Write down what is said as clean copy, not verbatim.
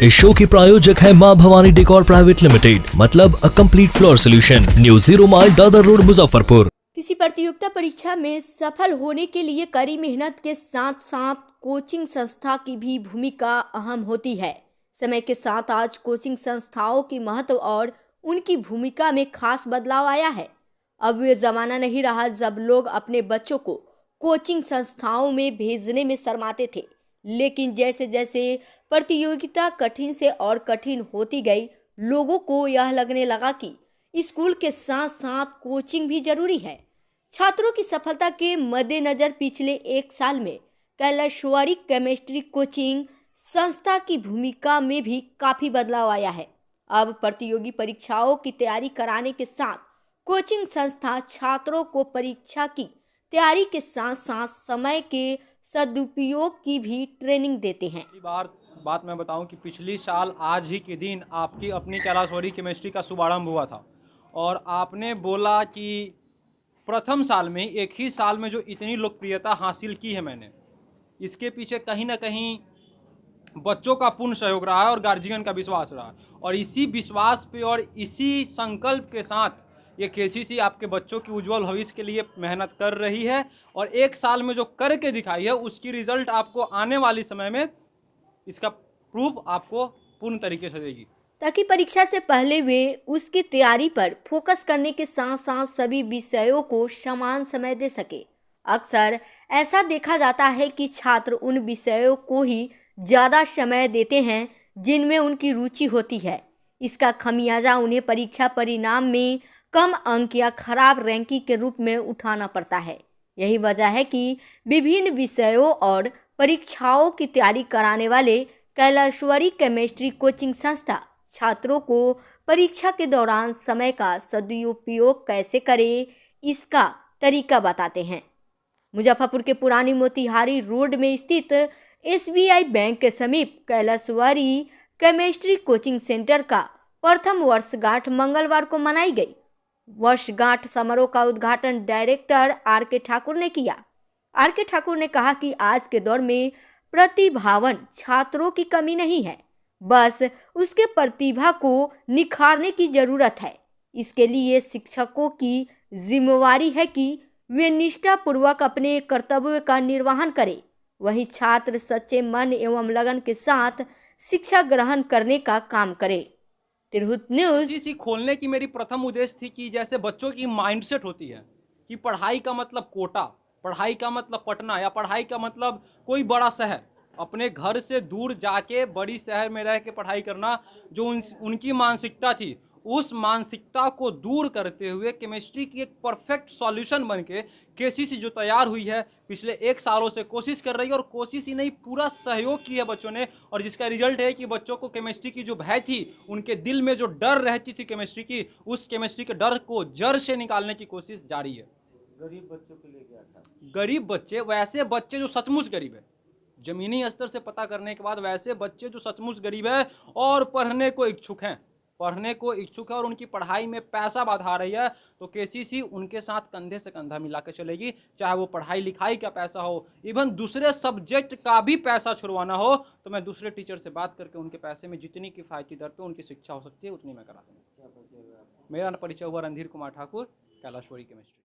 इस शो की प्रायोजक है मां भवानी डेकोर प्राइवेट लिमिटेड, मतलब a complete floor solution, new 0 mile Dadar road Muzaffarpur. किसी प्रतियोगिता परीक्षा में सफल होने के लिए कड़ी मेहनत के साथ साथ कोचिंग संस्था की भी भूमिका अहम होती है। समय के साथ आज कोचिंग संस्थाओं की महत्व और उनकी भूमिका में खास बदलाव आया है। अब वे जमाना नहीं रहा जब लोग अपने बच्चों को कोचिंग संस्थाओं में भेजने में शर्माते थे, लेकिन जैसे जैसे प्रतियोगिता कठिन से और कठिन होती गई, लोगों को यह लगने लगा कि स्कूल के साथ साथ कोचिंग भी जरूरी है। छात्रों की सफलता के मद्देनजर पिछले एक साल में कैलाशवाड़ी केमिस्ट्री कोचिंग संस्था की भूमिका में भी काफी बदलाव आया है। अब प्रतियोगी परीक्षाओं की तैयारी कराने के साथ कोचिंग संस्था छात्रों को परीक्षा की तैयारी के साथ साथ समय के सदुपयोग की भी ट्रेनिंग देते हैं। बात मैं बताऊं कि पिछली साल आज ही के दिन आपकी अपनी कैलाशवाड़ी केमिस्ट्री का शुभारंभ हुआ था और आपने बोला कि प्रथम साल में, एक ही साल में जो इतनी लोकप्रियता हासिल की है मैंने, इसके पीछे कहीं ना कहीं बच्चों का पूर्ण सहयोग रहा है और गार्जियन का विश्वास रहा है। और इसी विश्वास पे और इसी संकल्प के साथ ये केसीसी आपके बच्चों की उज्जवल भविष्य के लिए मेहनत कर रही है और एक साल में जो करके दिखाई है उसकी रिजल्ट आपको आने वाली समय में इसका प्रूफ आपको पूर्ण तरीके से देगी, ताकि परीक्षा से पहले वे उसकी तैयारी पर फोकस करने के साथ साथ सभी विषयों को समान समय दे सके। अक्सर ऐसा देखा जाता है कि छात्र उन विषयों को ही ज़्यादा समय देते हैं जिनमें उनकी रुचि होती है। इसका खमियाजा उन्हें परीक्षा परिणाम में कम अंक या खराब रैंकिंग के रूप में उठाना पड़ता है। यही वजह है कि विभिन्न विषयों और परीक्षाओं की तैयारी कराने वाले कैलाशवाड़ी केमिस्ट्री कोचिंग संस्था छात्रों को परीक्षा के दौरान समय का सदुपयोग कैसे करें, इसका तरीका बताते हैं। मुजफ्फरपुर के पुरानी मोतिहारी रोड में स्थित SBI बैंक के समीप कैलाशवाड़ी केमिस्ट्री कोचिंग सेंटर का प्रथम वर्षगांठ मंगलवार को मनाई गई। वर्षगांठ समारोह का उद्घाटन डायरेक्टर RK ठाकुर ने किया। RK ठाकुर ने कहा कि आज के दौर में प्रतिभावान छात्रों की कमी नहीं है, बस उसके प्रतिभा को निखारने की जरूरत है। इसके लिए शिक्षकों की जिम्मेवारी है कि वे निष्ठापूर्वक अपने कर्तव्य का निर्वहन करें। वहीं छात्र सच्चे मन एवं लगन के साथ शिक्षा ग्रहण करने का काम करें। तिरहुत न्यूज। केसीसी खोलने की मेरी प्रथम उद्देश्य थी कि जैसे बच्चों की माइंडसेट होती है कि पढ़ाई का मतलब कोटा, पढ़ाई का मतलब पटना या पढ़ाई का मतलब कोई बड़ा शहर, अपने घर से दूर जाके बड़ी शहर में रह के पढ़ाई करना, जो उनकी मानसिकता थी, उस मानसिकता को दूर करते हुए केमिस्ट्री की एक परफेक्ट सॉल्यूशन बनके केसीसी जो तैयार हुई है, पिछले एक सालों से कोशिश कर रही है और कोशिश ही नहीं पूरा सहयोग किया बच्चों ने, और जिसका रिजल्ट है कि बच्चों को केमिस्ट्री की जो भय थी, उनके दिल में जो डर रहती थी केमिस्ट्री की, उस केमिस्ट्री के डर को जड़ से निकालने की कोशिश जारी है। गरीब बच्चों के लिए क्या था? गरीब बच्चे, वैसे बच्चे जो सचमुच गरीब है, जमीनी स्तर से पता करने के बाद वैसे बच्चे जो सचमुच गरीब है और पढ़ने को इच्छुक हैं, और उनकी पढ़ाई में पैसा बढ़ा रही है, तो केसीसी उनके साथ कंधे से कंधा मिला के चलेगी। चाहे वो पढ़ाई लिखाई का पैसा हो, इवन दूसरे सब्जेक्ट का भी पैसा छुड़वाना हो, तो मैं दूसरे टीचर से बात करके उनके पैसे में जितनी किफ़ायती दर पे उनकी शिक्षा हो सकती है उतनी मैं करा दूँगा। मेरा परिचय हुआ रणधीर कुमार ठाकुर, कैलाशवाड़ी केमिस्ट्री।